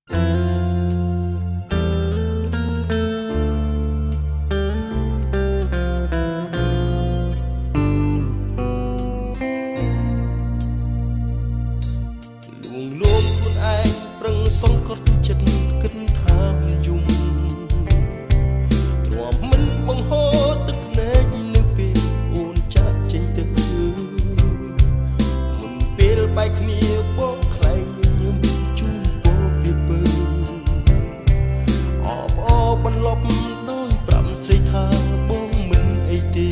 សង្កត់ចិត្តគិតថាយំទ្រាំមិនបង្ហូរទឹកភ្នែកនៅពេលអូនចាក់ចេញទៅមុនពេលបែកគ្នាបងខ្លែងញញឹមជូនពរពីពើអបអរបន្លប់ដោយប្រាំស្រីថាបងមិនអីទេ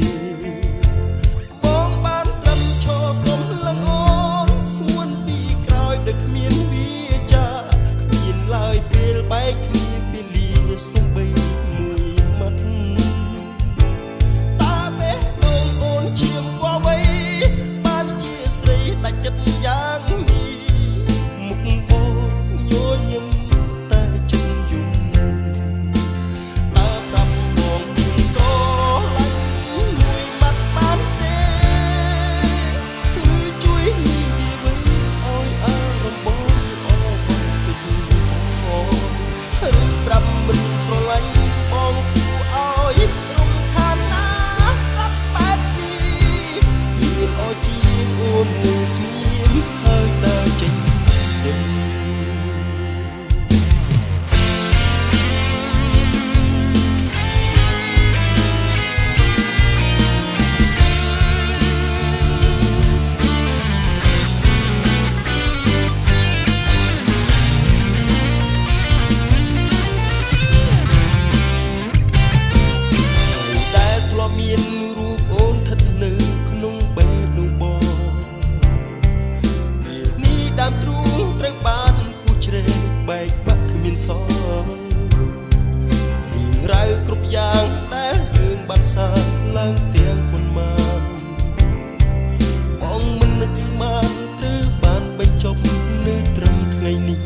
បងបានត្រឹមឈរសុំឡើងអូនស្ងួនពីក្រោយដោយគ្មានវាចាឡើយពេលបែកគ្នាពេលលាសំបីមួយម៉ាត់តាបេះដូងអូនឈាមវអ្វីបានជាស្រីដាច់ចិត្តយ៉ាងនេះមុខបងញញឹមតែចិត្តយំតើប្រាប់បងពីស្រឡាញ់មួយម៉ាត់បានទេជួយនិយាយវិញអោយអារម្មណ៍បងប្រាប់មិនស្រឡាញ់បងគួរឲ្យរំខានណាប្រាប់បែបនេះមានអោជាអូនមួយស្ងៀមហើយដើរចេញទៅមានរូបអូនស្ថិតនៅក្នុងបេះដូងបងនេះដើមទ្រូងត្រូវបានពុះជ្រែកបែកបាក់គ្មានសល់រឿងរ៉ាវគ្រប់យ៉ាងដែលយើងបានសាងឡើងទាំងប៉ុន្មានបងមិននឹកស្មានត្រូវបានបញ្ចប់នៅត្រឹមថ្ងៃនេះ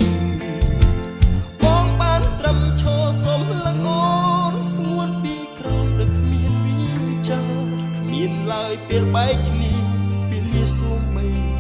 បងបានត្រឹមឈរសុំឡើងអូនស្ងួនពីក្រោយដោយគ្មានមានឡើយពេលបែកគ្នាពេលលាសូម្បី